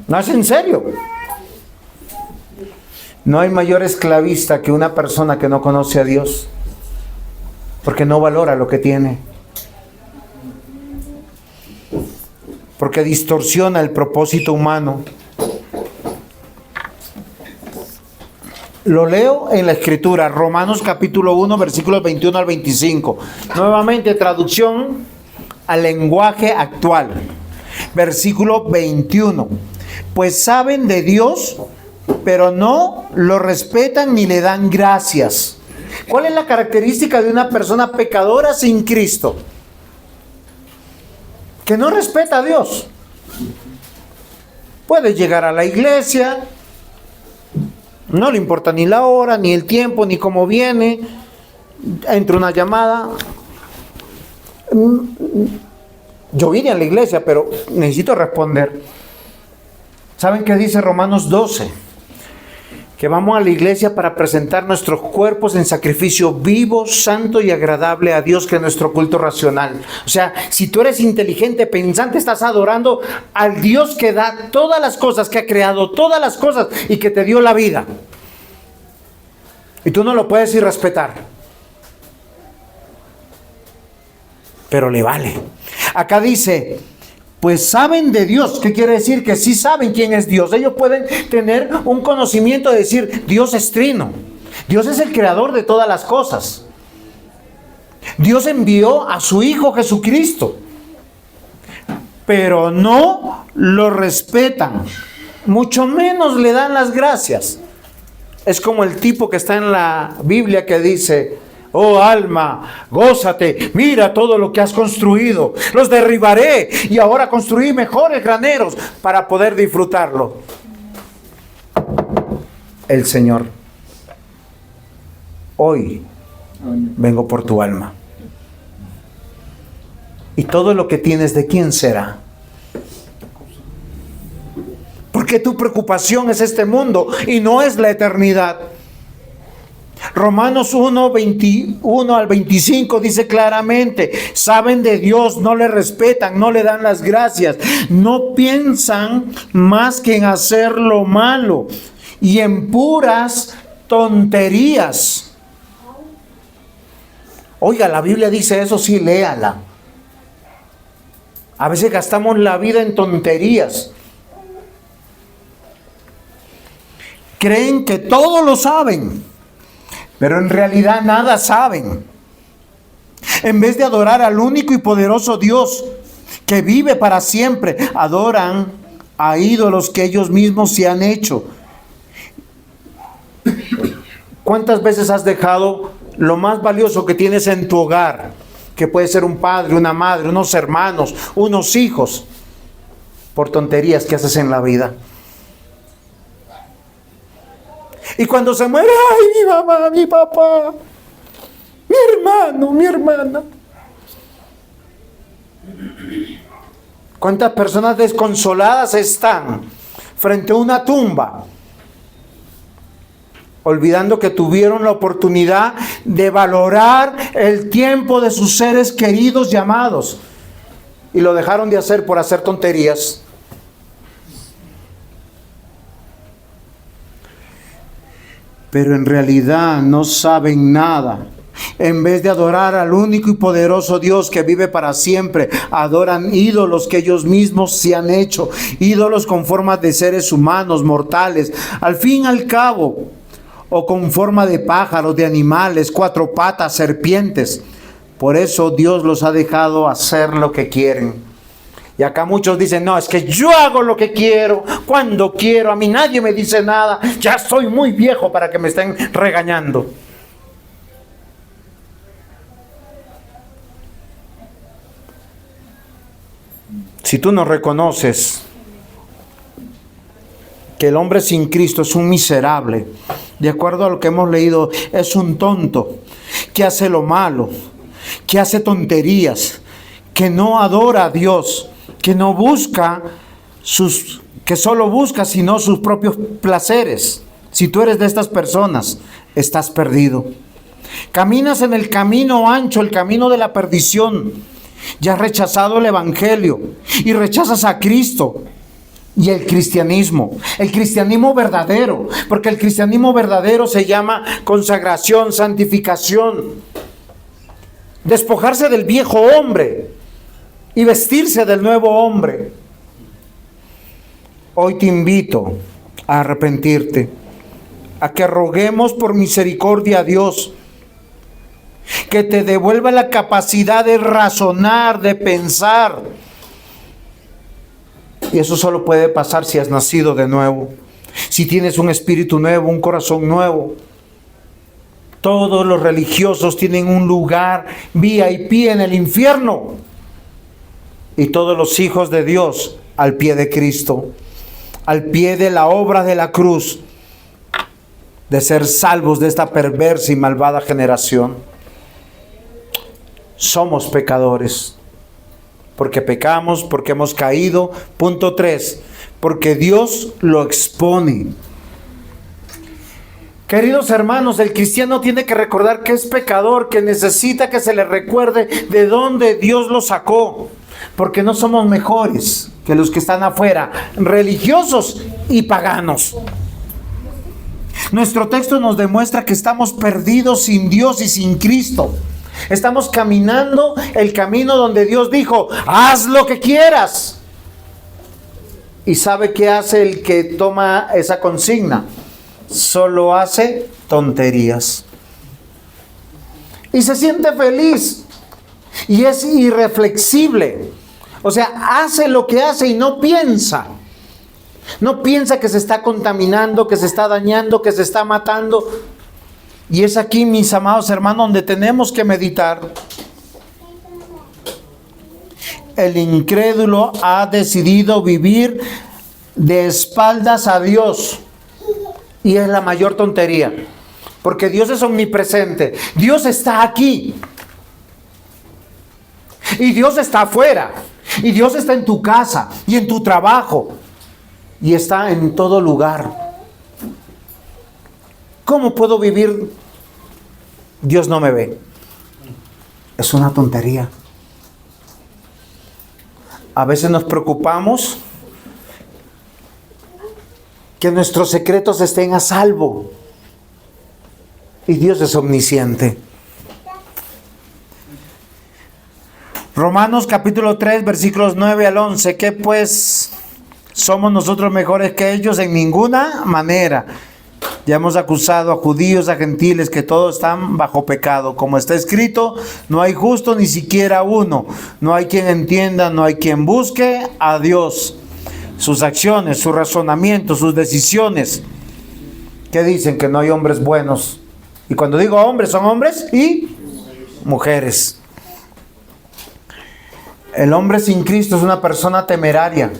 No, es en serio. No hay mayor esclavista que una persona que no conoce a Dios, porque no valora lo que tiene, porque distorsiona el propósito humano. Lo leo en la Escritura, Romanos capítulo 1, versículos 21 al 25. Nuevamente, traducción al lenguaje actual. Versículo 21. Pues saben de Dios, pero no lo respetan ni le dan gracias. ¿Cuál es la característica de una persona pecadora sin Cristo? Que no respeta a Dios. Puede llegar a la iglesia, no le importa ni la hora, ni el tiempo, ni cómo viene. Entra una llamada. Yo vine a la iglesia, pero necesito responder. ¿Saben qué dice Romanos 12? Que vamos a la iglesia para presentar nuestros cuerpos en sacrificio vivo, santo y agradable a Dios, que es nuestro culto racional. O sea, si tú eres inteligente, pensante, estás adorando al Dios que da todas las cosas, que ha creado todas las cosas y que te dio la vida. Y tú no lo puedes ir respetar. Pero le vale. Acá dice, pues saben de Dios. ¿Qué quiere decir? Que sí saben quién es Dios. Ellos pueden tener un conocimiento de decir, Dios es trino. Dios es el creador de todas las cosas. Dios envió a su Hijo Jesucristo. Pero no lo respetan. Mucho menos le dan las gracias. Es como el tipo que está en la Biblia que dice, oh alma, gózate, mira todo lo que has construido, los derribaré y ahora construí mejores graneros para poder disfrutarlo. El Señor, hoy vengo por tu alma. Y todo lo que tienes, ¿de quién será? Porque tu preocupación es este mundo y no es la eternidad. Romanos 1, 21 al 25 dice claramente, saben de Dios, no le respetan, no le dan las gracias, no piensan más que en hacer lo malo y en puras tonterías. Oiga, la Biblia dice eso, sí, léala. A veces gastamos la vida en tonterías. Creen que todo lo saben, pero en realidad nada saben. En vez de adorar al único y poderoso Dios que vive para siempre, adoran a ídolos que ellos mismos se han hecho. ¿Cuántas veces has dejado lo más valioso que tienes en tu hogar, que puede ser un padre, una madre, unos hermanos, unos hijos, por tonterías que haces en la vida? Y cuando se muere, ay, mi mamá, mi papá, mi hermano, mi hermana. ¿Cuántas personas desconsoladas están frente a una tumba, olvidando que tuvieron la oportunidad de valorar el tiempo de sus seres queridos llamados y lo dejaron de hacer por hacer tonterías? pero en realidad no saben nada. En vez de adorar al único y poderoso Dios que vive para siempre, adoran ídolos que ellos mismos se han hecho, ídolos con formas de seres humanos, mortales, al fin y al cabo, o con forma de pájaros, de animales, cuatro patas, serpientes. Por eso Dios los ha dejado hacer lo que quieren. Y acá muchos dicen, no, es que yo hago lo que quiero, cuando quiero, a mí nadie me dice nada, ya soy muy viejo para que me estén regañando. Si tú no reconoces que el hombre sin Cristo es un miserable, de acuerdo a lo que hemos leído, es un tonto, que hace lo malo, que hace tonterías, que no adora a Dios, que no busca que solo busca sino sus propios placeres. Si tú eres de estas personas, estás perdido. Caminas en el camino ancho, el camino de la perdición. Ya has rechazado el evangelio y rechazas a Cristo y el cristianismo verdadero, porque el cristianismo verdadero se llama consagración, santificación, despojarse del viejo hombre y vestirse del nuevo hombre. Hoy te invito a arrepentirte, a que roguemos por misericordia a Dios, que te devuelva la capacidad de razonar, de pensar. Y eso solo puede pasar si has nacido de nuevo, si tienes un espíritu nuevo, un corazón nuevo. Todos los religiosos tienen un lugar VIP en el infierno, y todos los hijos de Dios al pie de Cristo, al pie de la obra de la cruz, de ser salvos de esta perversa y malvada generación. Somos pecadores, porque pecamos, porque hemos caído. Punto 3, porque Dios lo expone. Queridos hermanos, el cristiano tiene que recordar que es pecador, que necesita que se le recuerde de dónde Dios lo sacó, porque no somos mejores que los que están afuera, religiosos y paganos. Nuestro texto nos demuestra que estamos perdidos sin Dios y sin Cristo. Estamos caminando el camino donde Dios dijo, haz lo que quieras. ¿Y sabe qué hace el que toma esa consigna? Solo hace tonterías. Y se siente feliz. Y es irreflexible. O sea, hace lo que hace y no piensa. No piensa que se está contaminando, que se está dañando, que se está matando. Y es aquí, mis amados hermanos, donde tenemos que meditar. El incrédulo ha decidido vivir de espaldas a Dios. Y es la mayor tontería. Porque Dios es omnipresente. Dios está aquí. Y Dios está afuera. Y Dios está en tu casa y en tu trabajo. Y está en todo lugar. ¿Cómo puedo vivir? Dios no me ve. Es una tontería. A veces nos preocupamos que nuestros secretos estén a salvo. Y Dios es omnisciente. Romanos capítulo 3, versículos 9 al 11. ¿Qué pues? ¿Somos nosotros mejores que ellos? En ninguna manera. Ya hemos acusado a judíos, a gentiles, que todos están bajo pecado. Como está escrito, no hay justo ni siquiera uno. No hay quien entienda, no hay quien busque a Dios. Sus acciones, su razonamiento, sus decisiones. ¿Qué dicen? Que no hay hombres buenos. Y cuando digo hombres, son hombres y mujeres. El hombre sin Cristo es una persona temeraria.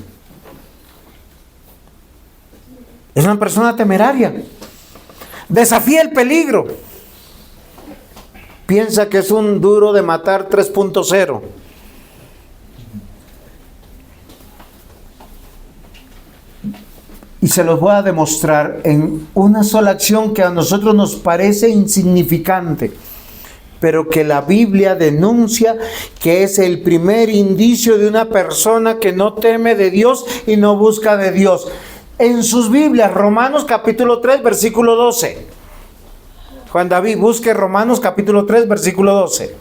Es una persona temeraria. Desafía el peligro. Piensa que es un duro de matar 3.0. Y se los voy a demostrar en una sola acción que a nosotros nos parece insignificante, pero que la Biblia denuncia que es el primer indicio de una persona que no teme de Dios y no busca de Dios. En sus Biblias, Romanos capítulo 3, versículo 12. Juan David, busque Romanos capítulo 3, versículo 12.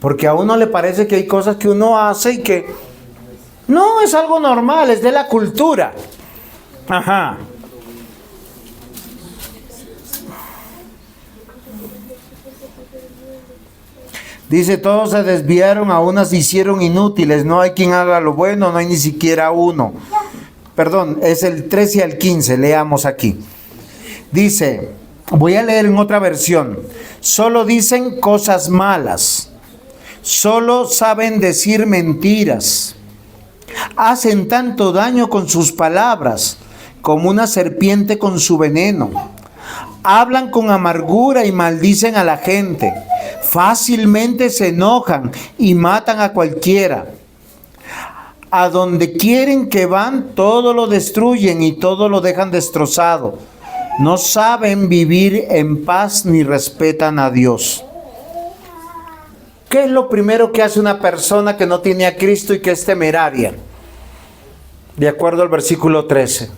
Porque a uno le parece que hay cosas que uno hace y que no, es algo normal, es de la cultura. Ajá. Dice, todos se desviaron, a unas se hicieron inútiles, no hay quien haga lo bueno, no hay ni siquiera uno. Perdón, es el 13 al 15, leamos aquí. Dice, voy a leer en otra versión, solo dicen cosas malas, solo saben decir mentiras, hacen tanto daño con sus palabras como una serpiente con su veneno, hablan con amargura y maldicen a la gente. Fácilmente se enojan y matan a cualquiera. A donde quieren que van, todo lo destruyen y todo lo dejan destrozado. No saben vivir en paz ni respetan a Dios. ¿Qué es lo primero que hace una persona que no tiene a Cristo y que es temeraria? De acuerdo al versículo 13.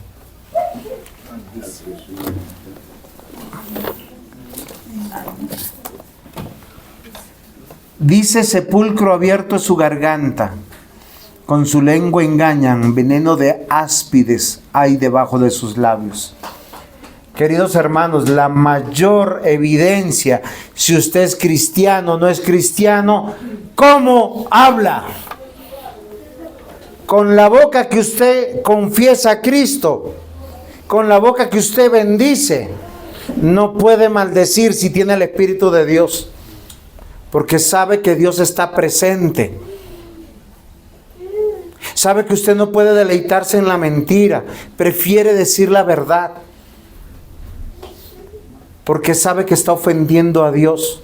Dice, sepulcro abierto es su garganta, con su lengua engañan, veneno de áspides hay debajo de sus labios. Queridos hermanos, la mayor evidencia, si usted es cristiano o no es cristiano, ¿cómo habla? Con la boca que usted confiesa a Cristo, con la boca que usted bendice, no puede maldecir si tiene el Espíritu de Dios. Porque sabe que Dios está presente. Sabe que usted no puede deleitarse en la mentira. Prefiere decir la verdad. Porque sabe que está ofendiendo a Dios.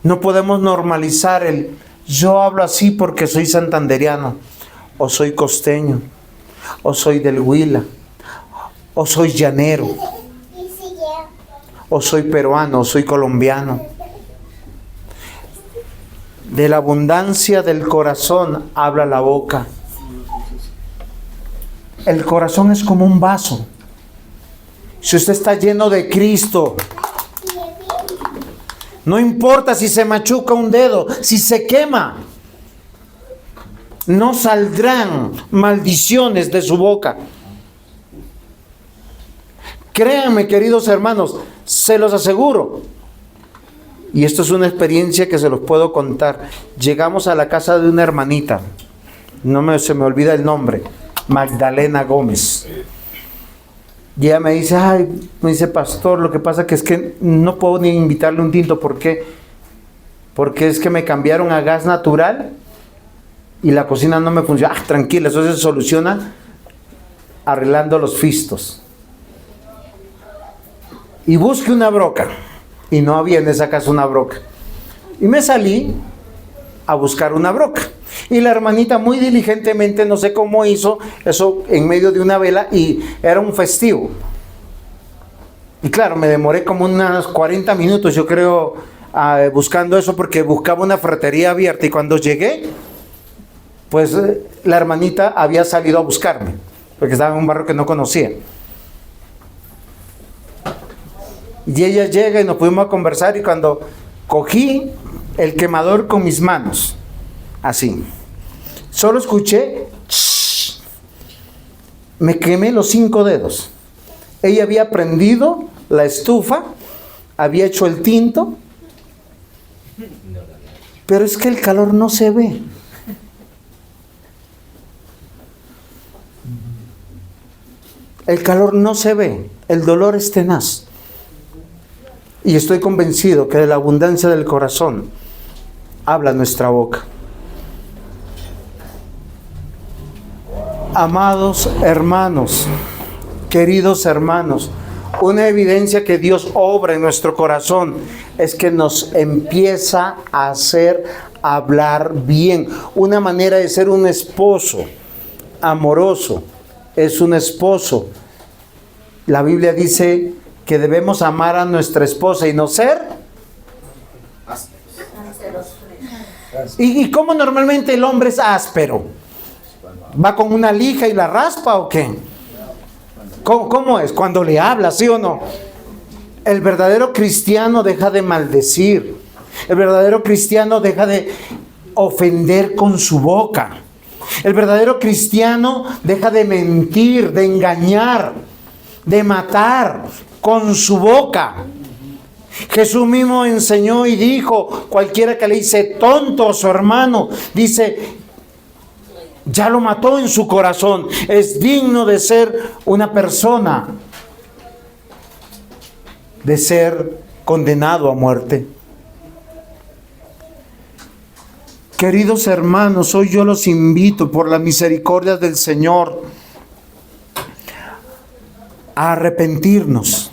No podemos normalizar el yo hablo así porque soy santandereano, o soy costeño, o soy del Huila, o soy llanero, o soy peruano, o soy colombiano. De la abundancia del corazón habla la boca. El corazón es como un vaso. Si usted está lleno de Cristo, no importa si se machuca un dedo, si se quema, no saldrán maldiciones de su boca. Créanme, queridos hermanos, se los aseguro. Y esto es una experiencia que se los puedo contar. Llegamos a la casa de una hermanita, se me olvida el nombre, Magdalena Gómez. Y ella me dice, pastor, lo que pasa que es que no puedo ni invitarle un tinto. ¿Por qué? Porque es que me cambiaron a gas natural y la cocina no me funciona. Tranquila, eso se soluciona arreglando los fistos. Y busqué una broca. Y no había en esa casa una broca. Y me salí a buscar una broca. Y la hermanita muy diligentemente, no sé cómo hizo eso en medio de una vela, y era un festivo. Y claro, me demoré como unos 40 minutos, yo creo, buscando eso, porque buscaba una ferretería abierta. Y cuando llegué, pues la hermanita había salido a buscarme, porque estaba en un barrio que no conocía. Y ella llega y nos pudimos conversar, y cuando cogí el quemador con mis manos, así, solo escuché, me quemé los 5 dedos. Ella había prendido la estufa, había hecho el tinto, pero es que el calor no se ve. El calor no se ve, el dolor es tenaz. Y estoy convencido que de la abundancia del corazón habla nuestra boca. Amados hermanos, queridos hermanos, una evidencia que Dios obra en nuestro corazón es que nos empieza a hacer hablar bien. Una manera de ser un esposo amoroso es un esposo. La Biblia dice que debemos amar a nuestra esposa y no ser. ¿Y cómo normalmente el hombre es áspero? ¿Va con una lija y la raspa o qué? ¿Cómo es? Cuando le habla, ¿sí o no? El verdadero cristiano deja de maldecir. El verdadero cristiano deja de ofender con su boca. El verdadero cristiano deja de mentir, de engañar, de matar con su boca. Jesús mismo enseñó y dijo, cualquiera que le dice tonto a su hermano, dice, ya lo mató en su corazón. Es digno de ser una persona, de ser condenado a muerte. Queridos hermanos, hoy yo los invito por la misericordia del Señor a arrepentirnos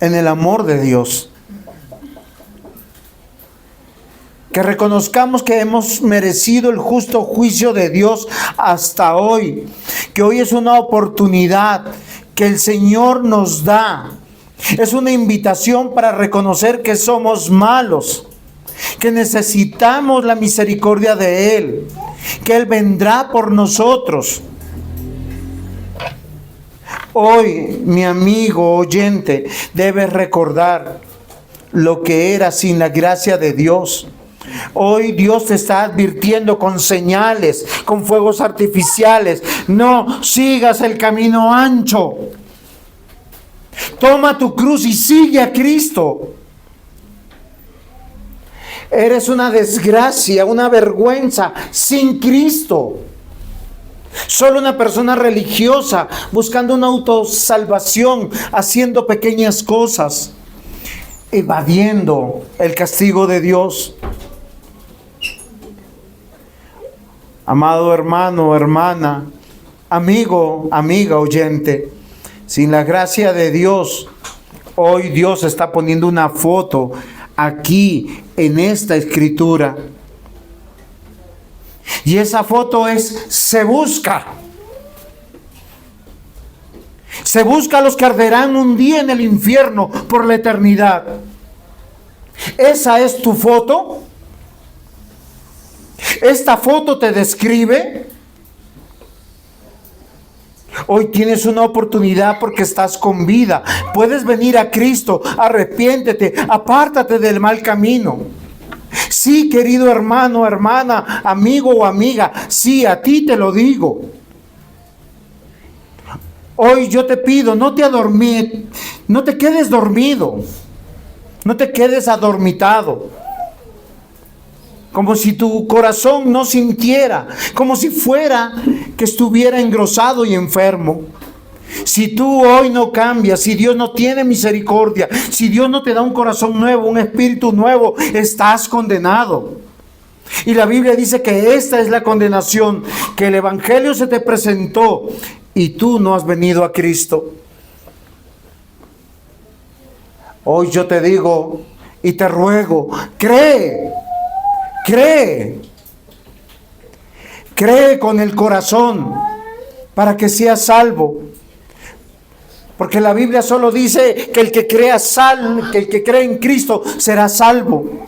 en el amor de Dios. Que reconozcamos que hemos merecido el justo juicio de Dios hasta hoy. Que hoy es una oportunidad que el Señor nos da. Es una invitación para reconocer que somos malos, que necesitamos la misericordia de Él, que Él vendrá por nosotros. Hoy, mi amigo oyente, debes recordar lo que era sin la gracia de Dios. Hoy Dios te está advirtiendo con señales, con fuegos artificiales. No sigas el camino ancho. Toma tu cruz y sigue a Cristo. Eres una desgracia, una vergüenza sin Cristo. Solo una persona religiosa buscando una autosalvación, haciendo pequeñas cosas, evadiendo el castigo de Dios. Amado hermano, hermana, amigo, amiga oyente, sin la gracia de Dios, hoy Dios está poniendo una foto aquí en esta escritura. Y esa foto es: se busca. Se busca a los que arderán un día en el infierno por la eternidad. ¿Esa es tu foto? ¿Esta foto te describe? Hoy tienes una oportunidad porque estás con vida. Puedes venir a Cristo, arrepiéntete, apártate del mal camino. Sí, querido hermano, hermana, amigo o amiga, sí, a ti te lo digo. Hoy yo te pido, no te quedes dormido, no te quedes adormitado, como si tu corazón no sintiera, como si fuera que estuviera engrosado y enfermo. Si tú hoy no cambias, si Dios no tiene misericordia, si Dios no te da un corazón nuevo, un espíritu nuevo, estás condenado. Y la Biblia dice que esta es la condenación, que el Evangelio se te presentó y tú no has venido a Cristo. Hoy yo te digo y te ruego, cree con el corazón para que seas salvo. Porque la Biblia solo dice que el que cree en Cristo será salvo.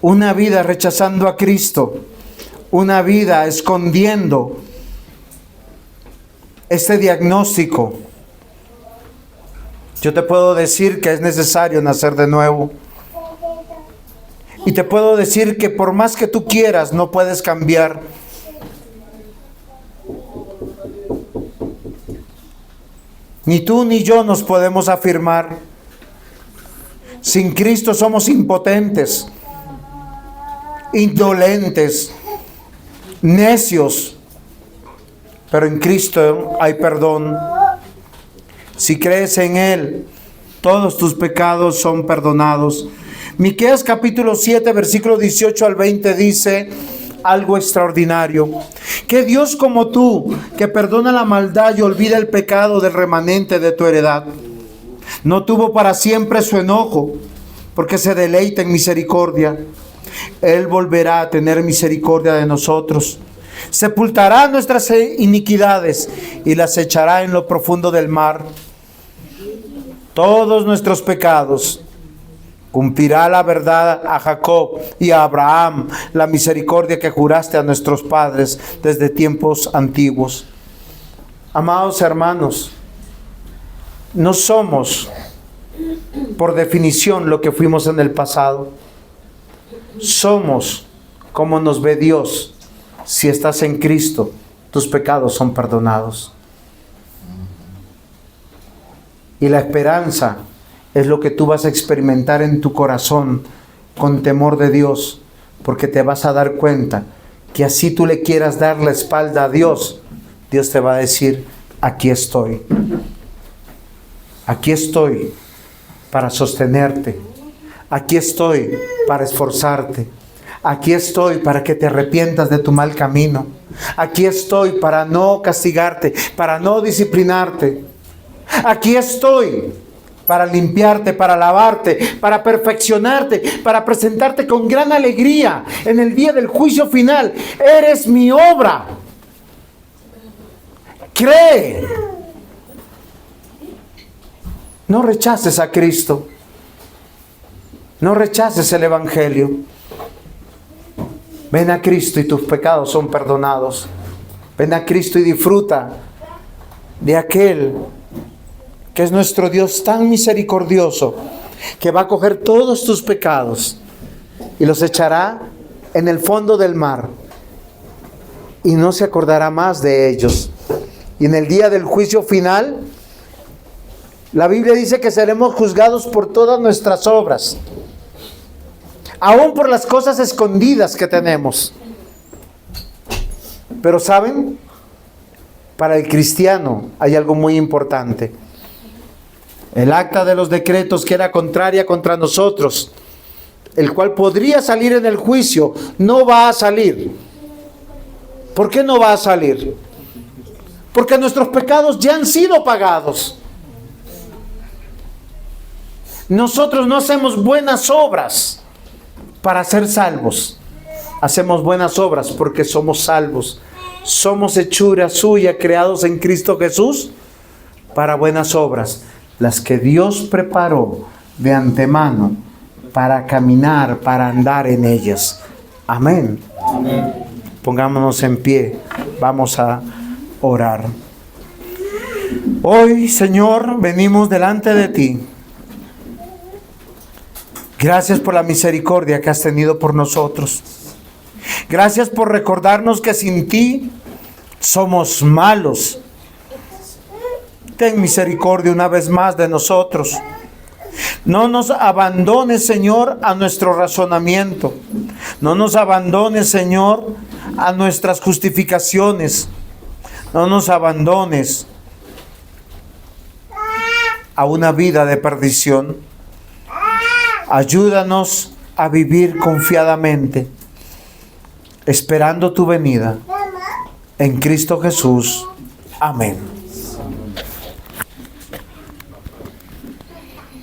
Una vida rechazando a Cristo, una vida escondiendo este diagnóstico. Yo te puedo decir que es necesario nacer de nuevo. Y te puedo decir que por más que tú quieras, no puedes cambiar. Ni tú ni yo nos podemos afirmar. Sin Cristo somos impotentes, indolentes, necios. Pero en Cristo hay perdón. Si crees en Él, todos tus pecados son perdonados. Miqueas capítulo 7, versículo 18 al 20 dice algo extraordinario. Que Dios como tú, que perdona la maldad y olvida el pecado del remanente de tu heredad, no tuvo para siempre su enojo, porque se deleita en misericordia. Él volverá a tener misericordia de nosotros. Sepultará nuestras iniquidades y las echará en lo profundo del mar. Todos nuestros pecados Cumplirá la verdad a Jacob y a Abraham, la misericordia que juraste a nuestros padres desde tiempos antiguos. Amados hermanos, no somos por definición lo que fuimos en el pasado. Somos como nos ve Dios. Si estás en Cristo, tus pecados son perdonados. Y la esperanza es lo que tú vas a experimentar en tu corazón con temor de Dios, porque te vas a dar cuenta que así tú le quieras dar la espalda a Dios, Dios te va a decir: aquí estoy. Aquí estoy para sostenerte. Aquí estoy para esforzarte. Aquí estoy para que te arrepientas de tu mal camino. Aquí estoy para no castigarte, para no disciplinarte. Aquí estoy para limpiarte, para lavarte, para perfeccionarte, para presentarte con gran alegría en el día del juicio final. Eres mi obra. Cree. No rechaces a Cristo. No rechaces el Evangelio. Ven a Cristo y tus pecados son perdonados. Ven a Cristo y disfruta de aquel que es nuestro Dios tan misericordioso, que va a coger todos tus pecados y los echará en el fondo del mar y no se acordará más de ellos. Y en el día del juicio final, la Biblia dice que seremos juzgados por todas nuestras obras, aún por las cosas escondidas que tenemos. Pero ¿saben? Para el cristiano hay algo muy importante. El acta de los decretos que era contraria contra nosotros, el cual podría salir en el juicio, no va a salir. ¿Por qué no va a salir? Porque nuestros pecados ya han sido pagados. Nosotros no hacemos buenas obras para ser salvos. Hacemos buenas obras porque somos salvos. Somos hechura suya, creados en Cristo Jesús para buenas obras, las que Dios preparó de antemano para caminar, para andar en ellas. Amén. Amén. Pongámonos en pie. Vamos a orar. Hoy, Señor, venimos delante de ti. Gracias por la misericordia que has tenido por nosotros. Gracias por recordarnos que sin ti somos malos. Ten misericordia una vez más de nosotros. No nos abandones, Señor, a nuestro razonamiento. No nos abandones, Señor, a nuestras justificaciones. No nos abandones a una vida de perdición. Ayúdanos a vivir confiadamente, esperando tu venida. En Cristo Jesús. Amén.